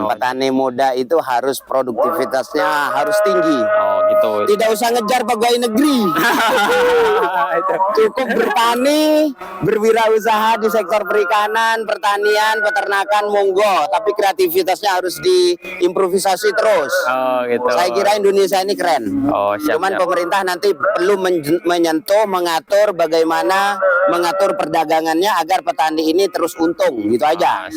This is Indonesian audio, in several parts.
Petani muda itu harus produktivitasnya harus tinggi. Oh gitu. Tidak usah ngejar pegawai negeri. Cukup bertani, berwirausaha di sektor perikanan, pertanian, peternakan, monggo. Tapi kreativitasnya harus diimprovisasi terus. Oh gitu. Saya kira Indonesia ini keren. Oh siap. Cuman pemerintah nanti perlu menyentuh, mengatur bagaimana mengatur perdagangannya agar petani ini terus untung, gitu aja.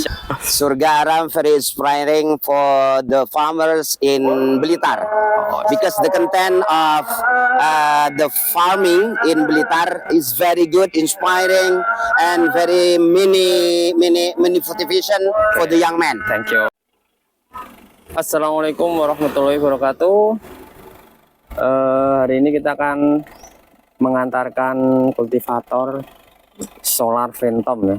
Surga Aram very inspiring for the farmers in Blitar, because the content of the farming in Blitar is very good, inspiring, and very many motivation for the young man. Thank you. Assalamualaikum warahmatullahi wabarakatuh. Hari ini kita akan mengantarkan kultivator solar Phantom ya.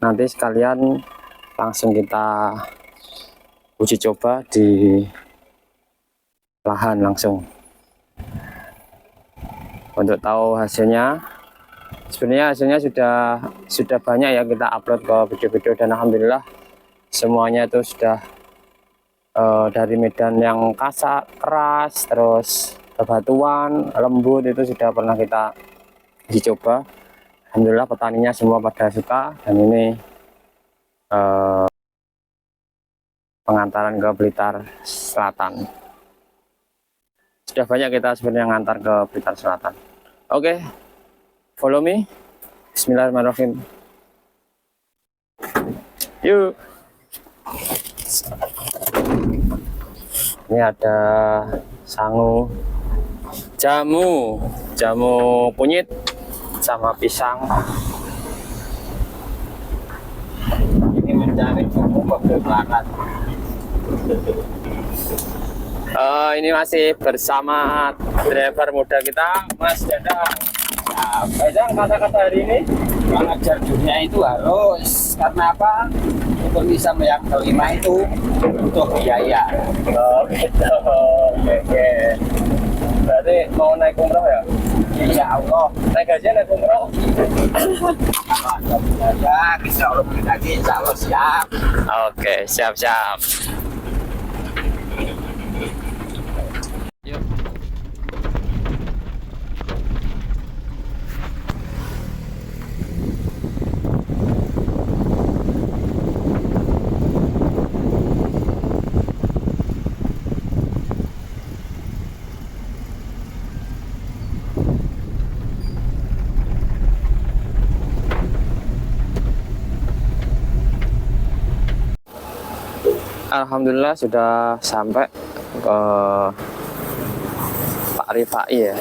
Nanti sekalian langsung kita uji coba di lahan langsung untuk tahu hasilnya. Sebenarnya hasilnya sudah banyak ya, kita upload ke video-video dan alhamdulillah semuanya itu sudah dari medan yang kasar, keras, terus bebatuan, lembut itu sudah pernah kita uji coba. Alhamdulillah petaninya semua pada suka, dan ini pengantaran ke Blitar Selatan. Sudah banyak kita sebenarnya ngantar ke Blitar Selatan. Oke, follow me. Bismillahirrahmanirrahim. Yuk. Ini ada sangu, jamu kunyit sama pisang. Ini mencari buku pembelajaran. Ini masih bersama driver muda kita, Mas Dadang. Dadang, kata-kata hari ini Mengejar dunia itu harus, karena apa? Untuk bisa yang kelima itu butuh biaya. oh gitu. Oke. Berarti mau naik umroh ya? Insya Allah. Naik gaji, naik umroh? Kalau ada biaya, bisa Allah lagi, insya Allah siap. Oke, siap-siap. Yuk. Alhamdulillah sudah sampai ke Pak Rifai ya.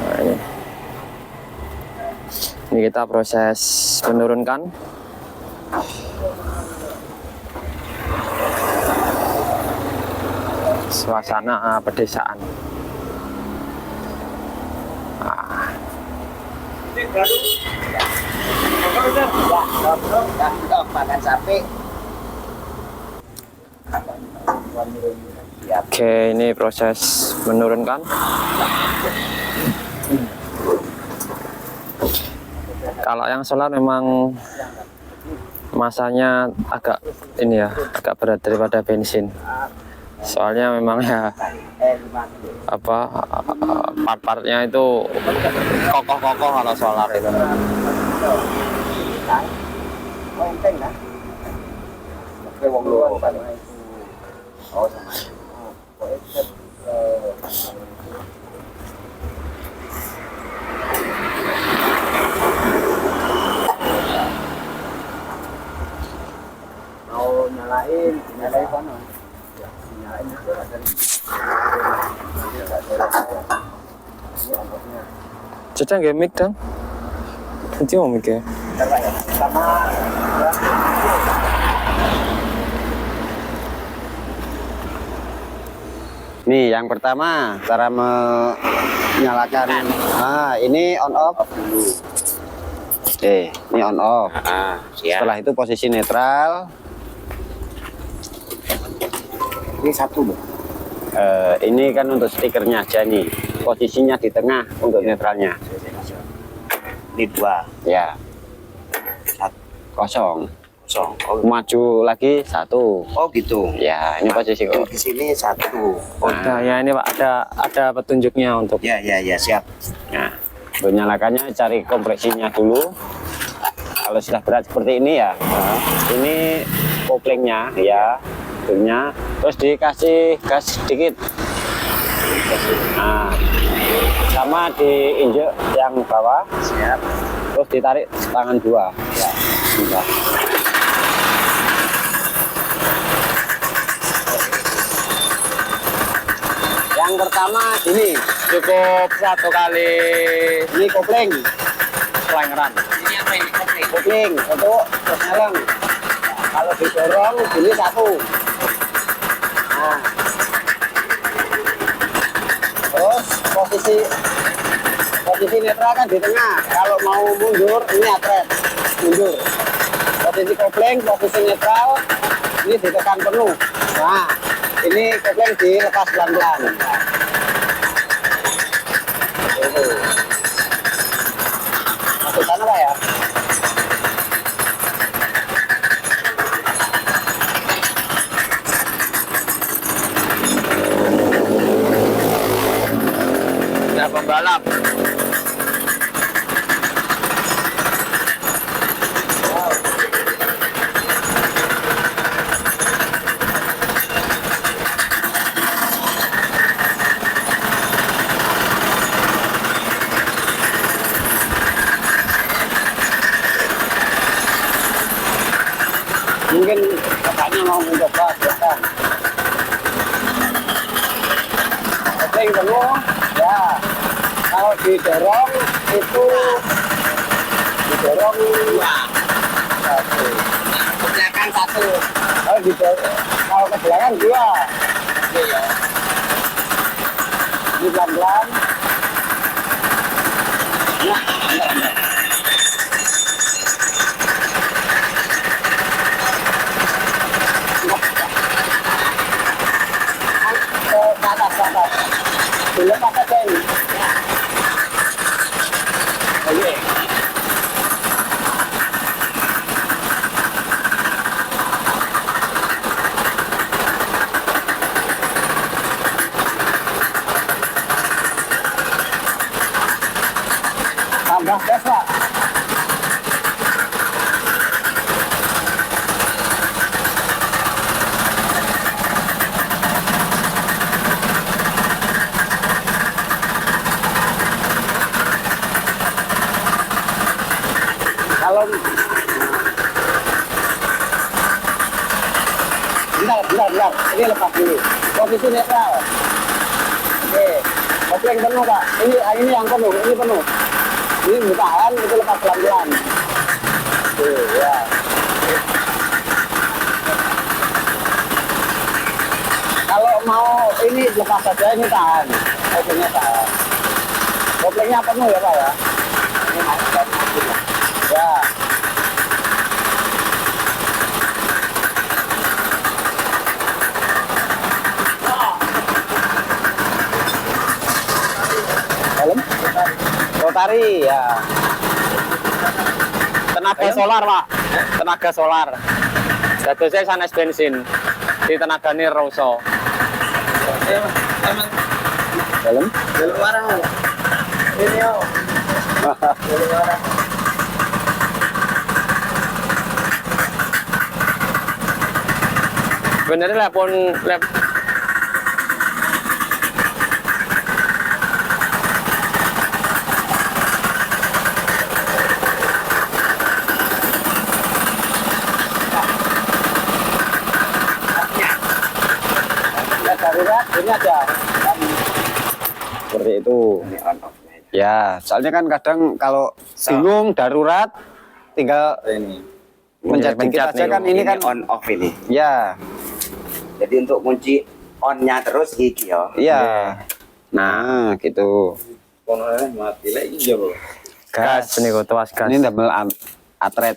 Nah, ini kita proses menurunkan. Suasana pedesaan. Nah. Makan sapi. Oke, ini proses menurunkan. Kalau yang solar memang masanya agak ini ya, agak berat daripada bensin. Soalnya memang ya apa part-partnya itu kokoh-kokoh kalau solar itu. Mau nyalain mana? Nyalain itu ada. Caca nggak mic dong? Itu mau mic ya? Sama. Nih yang pertama cara menyalakan. Ini on off dulu. Oke, ini on off. Setelah itu posisi netral. Ini satu loh. Ini kan untuk stikernya aja nih. Posisinya di tengah untuk netralnya. Ini dua. Ya. Satu. kosong. Kosong. Oh, Maju lagi 1. oh gitu. Ya, ini posisi kok. Di sini 1. Oh, Nah, ya ini Pak ada petunjuknya untuk. ya siap. Nah, untuk nyalakannya cari kompresinya dulu. Kalau sudah berat seperti ini ya, ini koplingnya ya, nya terus dikasih gas sedikit. Nah, sama diinjek yang bawah, Siap. terus ditarik tangan 2. Ya, bentar. Yang pertama ini cukup 1 kali ini kopling kelengeran. Ini apa ini? Kopling itu terus nyeleng. Kalau didorong ini 1. Nah, terus posisi netral kan di tengah. Kalau mau mundur ini atret mundur. Posisi kopling posisi netral ini ditekan penuh. Nah, ini kopling dilepas pelan-pelan. Masuk sana Pak ya. Ya pembalap. Mungkin kakaknya mau mencoba silakan. Oke, penuh ya. Kalau didorong itu didorong 1. Ke belakang 1. Kalau didorong kalau ke belakang 2. Iya. Ini pelan-pelan. Nah, bentar. Ke atas. Dilepas aja ini. Oke. Tambah gas Pak. Kalau bentar, ini lepas dulu. Posisi netral. Oke, kopling penuh Pak. Ini yang penuh, ini penuh. Ini ditahan, itu lepas pelan-pelan. Oke, ya. Kalau mau ini lepas saja, ini tahan. Koplingnya tahan. Koplingnya penuh ya Pak ya. Ini masuk. Ya. Helm? Rotari ya. Tenaga solar Pak. Tenaga solar. Jatuh saya sanes bensin di tenaga Roso. Emang Helm? belum warang. Ini yo. Belum warang. Bener lah pun lep. Darurat ini aja. Seperti itu. Ini on off. Ya, soalnya kan kadang kalau bingung darurat tinggal Ini. pencet dikit aja kan ini kan on off ini. ya. Jadi untuk kunci on-nya terus iki yo. Iya. Nah, gitu. Kononya mati lagi yo. Gas ini kok tuas gas. Ini double atret.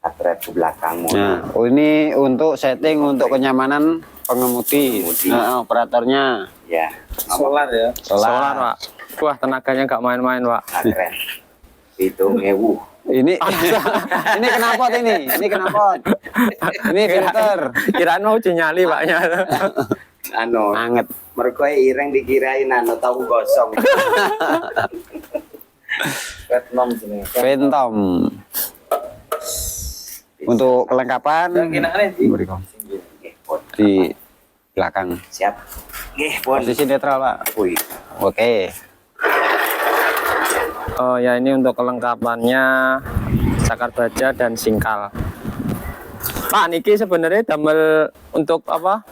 Atret ke belakang. Nah, ini untuk setting untuk kenyamanan pengemudi. Nah, operatornya. Ya. Solar ya. Solar, Pak. Wah, tenaganya nggak main-main, Pak. Atret. Itu ngewu. Ini ini knalpot ini. Ini knalpot. Ini filter. Kirain mau uji nyali paknya. Anu, anget. Mergo ireng dikirain anu tahu gosong. Vietnam jenenge. Phantom. Untuk kelengkapan berikan di belakang. Siap. Nggih, pun. Posisi netral, Pak. Wih. Oke. Oh ya, ini untuk kelengkapannya sakar baja dan singkal. Pak, niki sebenarnya damel untuk apa?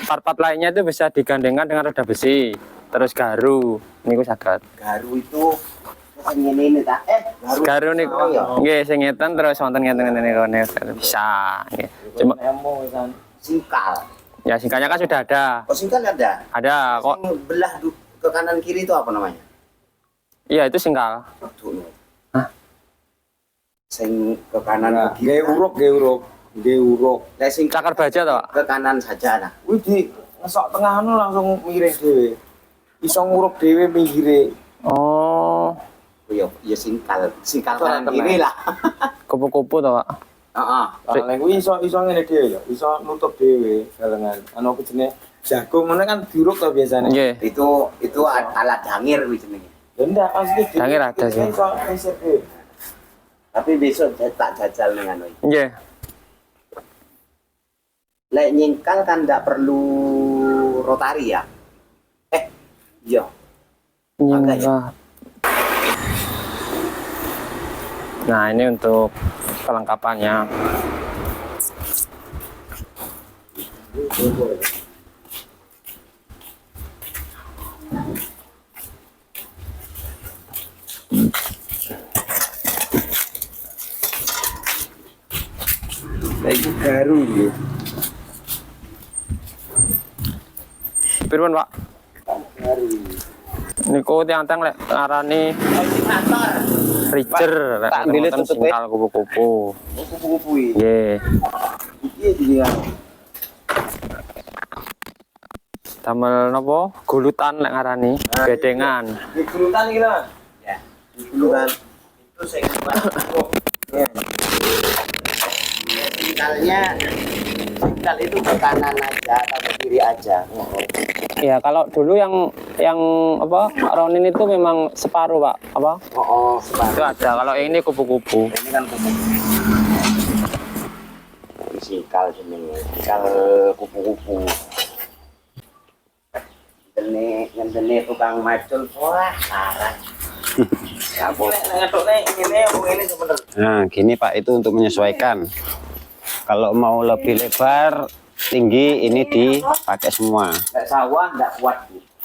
Part-part lainnya itu bisa digandengkan dengan roda besi, terus garu. Niku saged. Garu itu ini ta. Garu niku nggih sing ngeten terus wonten ngeten niku bisa. Nggih. Cuma Singkal. ya singkalnya kan sudah ada. Oh, singkal ada. Ada kok. Yang belah ke kanan kiri itu apa namanya? Iya, itu singkal. Hah? Sing ke kanan ke Ge kiri. uruk. Lah sing Sakar baja toh, Pak? ke kanan saja nah. Wih di ngesok tengah anu langsung miring dhewe. Iso nguruk dhewe pinggire. Oh, Ya singkal kanan Tengah. kiri lah. kupu-kupu toh, Pak? Heeh. Lah kuwi iso ngene dhewe lho, iso nutup dhewe galengan. Anu apa jenenge? Jagung ngono kan diuruk to biasanya. Nggih. Itu alat dangir kuwi jenenge. Ya ndak asli Dangir ada sih. Iso ngisep dhewe. Tapi besok tak jajal ning anu. Nggih. Lek nyingkal kan ndak perlu rotari ya. Iya. Nyingkal. Nah, ini untuk kelengkapannya. Lek garu iki. Pirun, Pak? Niku tiang-tiang lek ngarani ricer, lek tak ambil wonten tutupnya. singkal kupu-kupu. Kupu-kupu iki. Nggih. Iya dia. Damel napa? Gulutan lek ngarani, bedengan. Di gulutan iki lah. Ya. Dulu kan itu saya ya. Singkal itu ke kanan aja atau ke kiri aja. Ya, kalau dulu yang apa? Ronin itu memang separuh, Pak. Apa? Oh, Itu ada. Kalau ini kupu-kupu. ini kan kupu-kupu. Singkal jenenge. Singkal kupu-kupu. Ngene tukang macul wah parah. Ya boleh ngetokne ngene sebenarnya. Nah, gini Pak, itu untuk menyesuaikan. Kalau mau lebih lebar, tinggi, ini dipakai semua. Kayak sawah enggak kuat.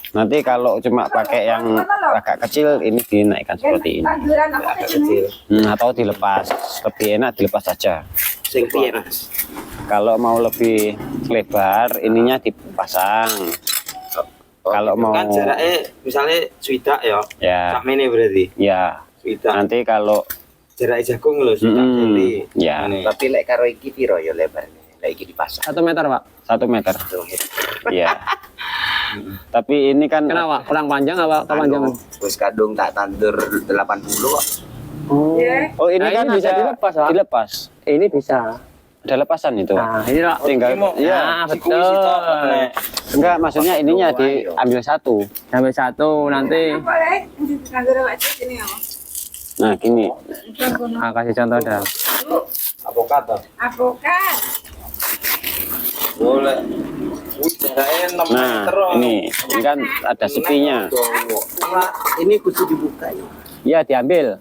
Nanti kalau cuma pakai yang agak kecil, ini dinaikkan seperti ini. Agak kecil. Atau dilepas. Lebih enak dilepas saja. Sing piye, Mas? Kalau mau lebih lebar, ininya dipasang. Kalau mau kan jaraknya misalnya swidak ya. ya, Sakmene berarti. ya. Swidak. Nanti kalau Jarak jagung lho swidak jadi. ya, Tapi lek karo iki piro ya lebarnya? Lek iki dipasang. 1 meter, Pak. 1 meter. Ya. Tapi ini kan Kenapa? Kurang panjang apa kepanjangan? Wis kadung tak tandur 80 kok. Oh, ini Nah, kan ini bisa bisa dilepas, Pak. dilepas. Ini bisa. Ada lepasan itu. Nah, ini Pak. Tinggal Nah, betul. enggak, maksudnya ininya diambil satu. Sampai 1 nanti. Boleh, nanti baca sini ya. Nah, gini. Kasih contoh dah. Avokat toh. Avokat. Boleh. Wih, jaraknya 6 Nah, meter. ini kan ada sepinya. Ini kudu dibuka ya. Iya, diambil.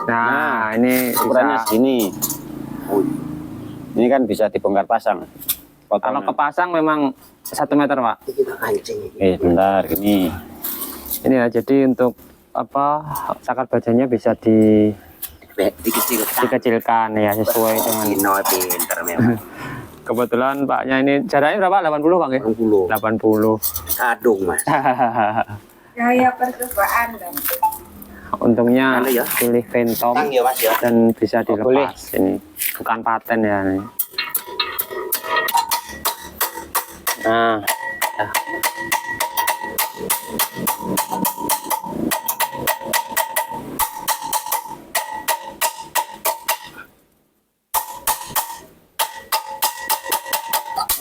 Nah, ini Ukurannya bisa. segini. Ini kan bisa dibongkar pasang. Kalau Potongan. kepasang memang 1 meter, Pak. Kita kancing iki. Bentar, gini. Ini ya, jadi untuk apa sakar bajanya bisa Dikecilkan. dikecilkan ya sesuai dengan. Dino pinter memang. Kebetulan Paknya ini jaraknya berapa? 80 Pak ya? 80. 80. Kadung, Mas. Gaya percobaan dan Untungnya Anu ya. pilih Phantom Tang ya, Mas ya. dan bisa boleh. dilepas ini. Bukan paten ya ini. Nah,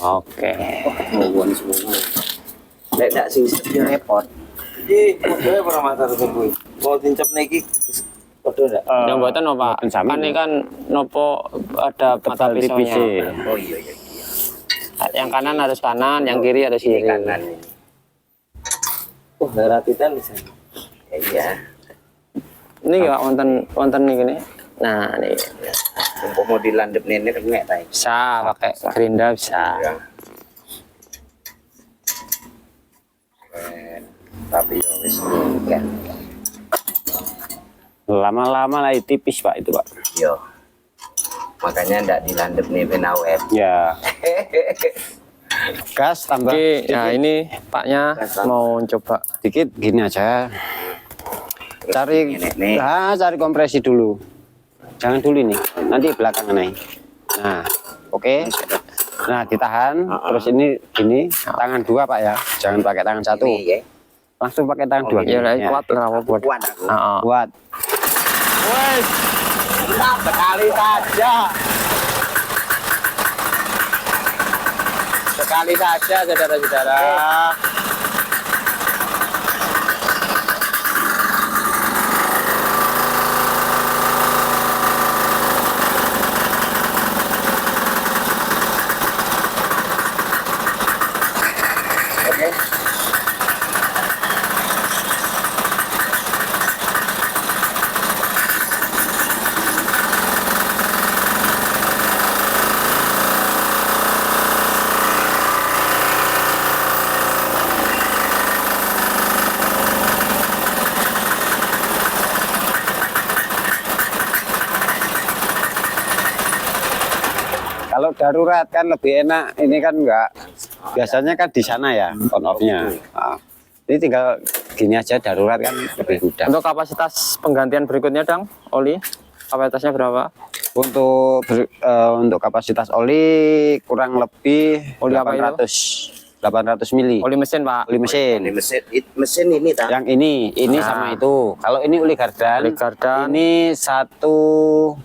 Oke. Ngomong semua. Lek dak sing sedih repot. Iki modele ora matar kuwi. Mau tincep niki padha ndak? Yang buatan apa? Mboten sami, Kan ini kan nopo ada mata pisaunya. Oh iya iya. Yang kanan harus kanan, yang kiri harus kiri. Kanan ini. Oh, darah titan bisa. Iya. Ini Pak wonten nih gini. Nah, ini Sumpah mau dilandep nenek kena tai. bisa pakai gerinda bisa. Ya. Tapi ya wis kan. Lama-lama lah tipis Pak itu Pak. Yo. Makanya ndak dilandep nih penawet. Ya. Gas tambah Oke, nah ini Paknya mau coba. dikit gini aja. Cari Nih. cari kompresi dulu. Jangan dulu ini. Nanti belakangan naik. Nah, oke. Nah, ditahan. Terus ini gini, tangan dua Pak ya. Jangan pakai tangan satu. Iya. Langsung pakai tangan dua. Ya, gini. kuat lah apa buat. Kuat aku. Heeh. Buat. Wes, Sekali saja. sekali saja saudara-saudara. Kalau darurat kan lebih enak. Ini kan enggak. Biasanya kan di sana ya on off-nya. Nah, ini tinggal gini aja darurat kan lebih mudah. Untuk kapasitas penggantian berikutnya, Dang, oli kapasitasnya berapa? Untuk kapasitas oli kurang lebih Oli apa itu? 800 mili. Oli mesin, Pak. Oli mesin. Ini mesin ini tak. Yang ini sama itu. Kalau ini oli gardan. Oli gardan. Ini 1.600.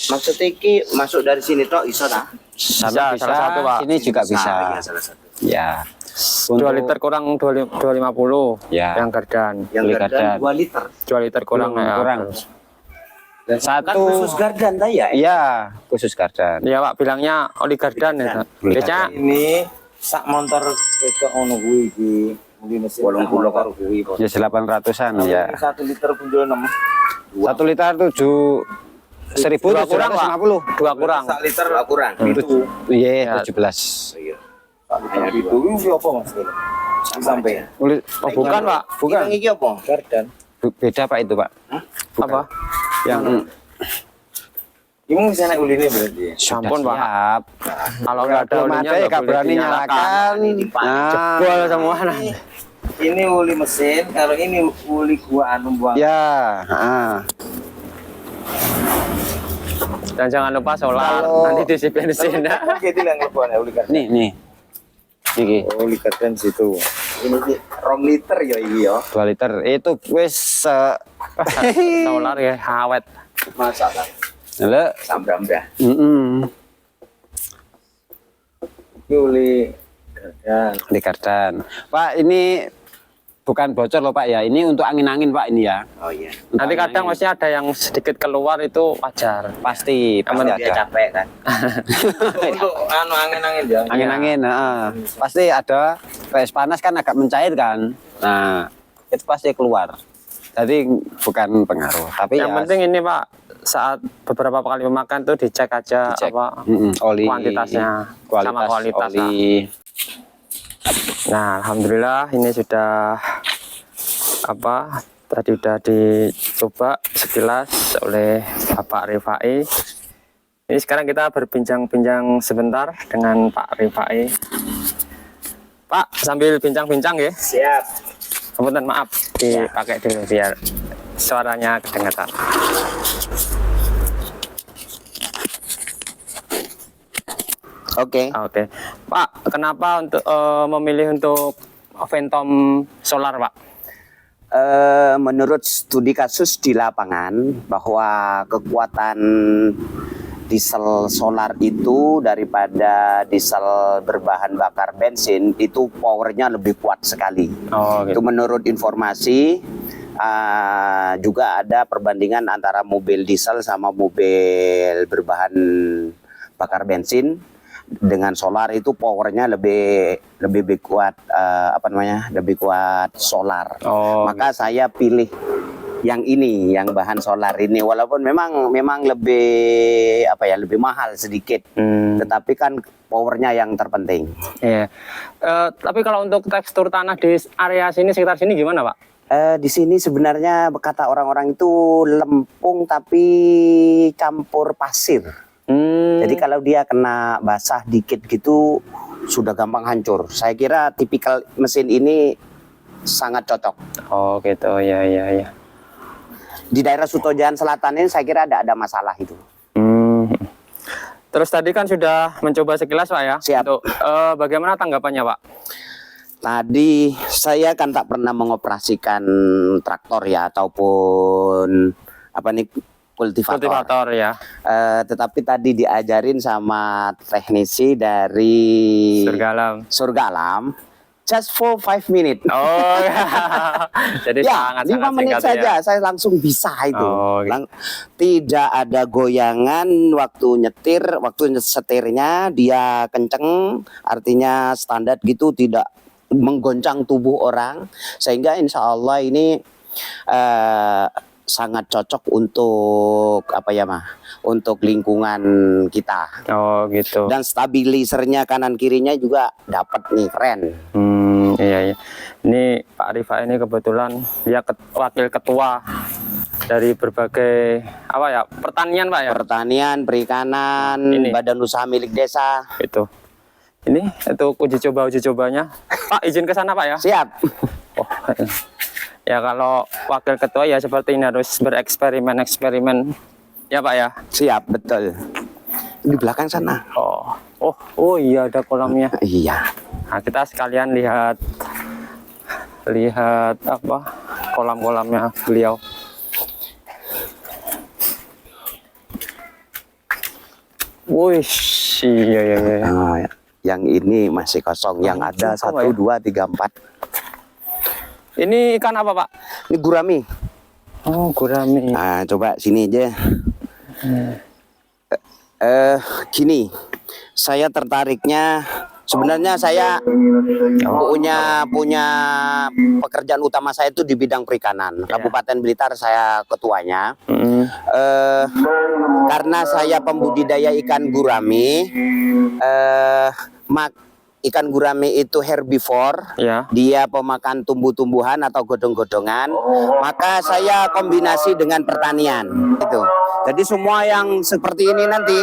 Maksudnya iki masuk dari sini toh iso tak? Sama Bisa, salah satu, Pak. Ini juga bisa. Iya, salah satu. Ya. 2 liter kurang 250 Ya. yang gardan. Yang Beli gardan gardan. 2 liter. 2 liter kurang ya. kurang. Dan Kan satu. khusus gardan ta ya? Iya, khusus gardan. Iya, Pak, bilangnya oli gardan ya. Pak. Oli Biasanya Ini sak motor itu ono kuwi iki. Muli mesin 80 kok. kuwi. Ya 800-an ya. 1 liter punjul 6. 1 liter 2 kurang, Pak. 7.750. 2 kurang. Sak liter Kurang. itu. Iya, 17. Iya. Sak liter itu iki apa Mas? Sampai Oli- Oh, bukan, Pak. Bukan. Yang iki apa? gardan. Beda Pak itu, Pak. Apa? Yang Imu bisa naik uline berarti. Sampun, Pak. siap. Kalau nggak ada Belum olinya ada ya, nggak nggak boleh berani dinyalakan. nyalakan. Nah, Jebol semua. Nah. Ini uli mesin, kalau ini uli gua anu buang. ya, heeh. Dan jangan lupa solar. Kalau- Nanti diisi bensin. Jadi lah ngeluarin uli gardan. Nih. Iki Uli gardan situ. Ini iki 2 liter ya iki ya. 2 liter. Itu wis Solar ya, awet. Masa tak? lho. Sambram dah. Ini uli gardan. Di gardan. Pak, ini bukan bocor loh Pak ya. Ini untuk angin-angin Pak ini ya. Oh iya. Untuk Nanti kadang angin-angin. maksudnya ada yang sedikit keluar itu wajar. pasti Dia ada. capek kan. Untuk anu angin-angin ya. Angin-angin, heeh. Pasti ada. Res panas kan agak mencair kan. Nah, itu pasti keluar. Jadi bukan pengaruh, tapi Yang ya penting ini Pak, saat beberapa kali memakan tuh dicek aja dicek. apa Oli, kuantitasnya sama kualitas kualitasnya. oli. Nah, alhamdulillah ini sudah apa? Tadi udah dicoba sekilas oleh Bapak Rifai. Ini sekarang kita berbincang-bincang sebentar dengan Pak Rifai. Pak, sambil bincang-bincang ya. Siap. Kemudian maaf dipakai dulu biar suaranya kedengaran. Oke. Oke, Pak, kenapa untuk memilih untuk Phantom Solar, Pak? Menurut studi kasus di lapangan bahwa kekuatan diesel solar itu daripada diesel berbahan bakar bensin itu powernya lebih kuat sekali. Oh, Itu gitu. menurut informasi. Juga ada perbandingan antara mobil diesel sama mobil berbahan bakar bensin dengan solar itu powernya lebih kuat, lebih kuat solar. Oh, Maka saya pilih yang ini, yang bahan solar ini, walaupun memang lebih lebih mahal sedikit, tetapi kan powernya yang terpenting. Iya. Tapi kalau untuk tekstur tanah di area sini, sekitar sini gimana, Pak? Di sini sebenarnya kata orang-orang itu lempung tapi campur pasir. Jadi kalau dia kena basah dikit gitu sudah gampang hancur. Saya kira tipikal mesin ini sangat cocok. Oh gitu, ya. Di daerah Sutojan Selatan ini saya kira ada masalah itu. Terus tadi kan sudah mencoba sekilas, Pak ya? Siap. Untuk, bagaimana tanggapannya, Pak? Tadi saya kan tak pernah mengoperasikan traktor ya ataupun kultivator. Kultivator ya. Tetapi tadi diajarin sama teknisi dari Surga Alam, just for 5 minutes. Oh ya. Jadi Ya, 5 menit singkat saja ya. saya langsung bisa itu. Oh, gitu. Tidak ada goyangan waktu nyetir, waktu setirnya dia kenceng, artinya standar gitu, tidak menggoncang tubuh orang, sehingga insya Allah ini sangat cocok untuk untuk lingkungan kita. Oh gitu. Dan stabilisernya kanan kirinya juga dapat nih, keren. Iya. Ini Pak Rifa ini kebetulan dia wakil ketua dari berbagai pertanian, Pak ya. Pertanian, perikanan, Ini. badan usaha milik desa. Itu. Ini untuk uji cobanya. Pak, izin ke sana, Pak ya. Siap. Oh. Ya kalau wakil ketua ya seperti ini, harus bereksperimen. Ya, Pak ya. Siap, betul. Di belakang sana. Oh iya, ada kolamnya. Iya. Nah, kita sekalian lihat kolam-kolamnya beliau. Wih, iya. Oh, ya. Yang ini masih kosong, yang ada 1, 2, 3, 4. Ini ikan apa, Pak? Ini gurami. Oh, gurami. Nah, coba sini aja. Gini, saya tertariknya sebenarnya saya punya pekerjaan utama saya itu di bidang perikanan. Kabupaten Blitar saya ketuanya. Karena saya pembudidaya ikan gurami, ikan gurami itu herbivore, Ya. dia pemakan tumbuh-tumbuhan atau godong-godongan, maka saya kombinasi dengan pertanian itu. Jadi semua yang seperti ini nanti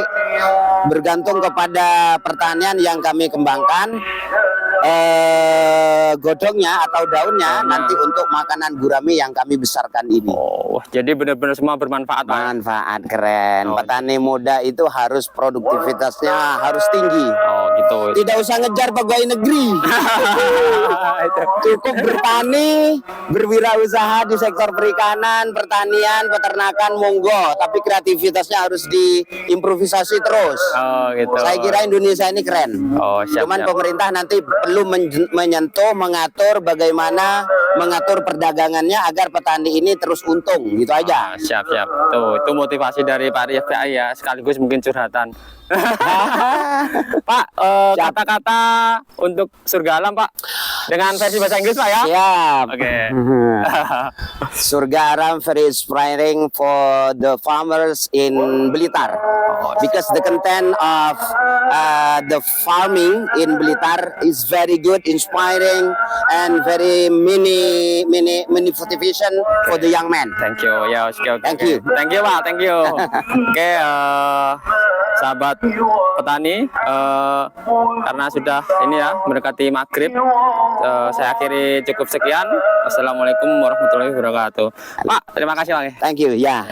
bergantung kepada pertanian yang kami kembangkan. Godongnya atau daunnya nanti untuk makanan gurami yang kami besarkan ini. Oh, jadi benar-benar semua bermanfaat, Pak. Manfaat, keren. Oh. Petani muda itu harus produktivitasnya harus tinggi. Oh, gitu. Tidak usah ngejar pegawai negeri. Cukup bertani, berwirausaha di sektor perikanan, pertanian, peternakan, monggo. Tapi kreativitasnya harus diimprovisasi terus. Oh, gitu. Saya kira Indonesia ini keren. Oh, siap. Cuman pemerintah nanti perlu menyentuh, mengatur bagaimana mengatur perdagangannya agar petani ini terus untung, gitu aja. Siap. Tuh, itu motivasi dari Pak Rifa ya, sekaligus mungkin curhatan. Pak, kata-kata untuk Surga Alam, Pak, dengan versi bahasa Inggris, Pak ya. Siap. Oke. Surga Alam very inspiring for the farmers in Blitar, because the content of the farming in Blitar is very good, inspiring, and very many motivation for the young man. Thank you. Ya, oke. Thank you. Thank you, Pak. Thank you. Oke, sahabat petani, karena sudah ini ya mendekati maghrib, saya akhiri cukup sekian. Wassalamualaikum warahmatullahi wabarakatuh. Pak, terima kasih, Pak. Thank you. Ya.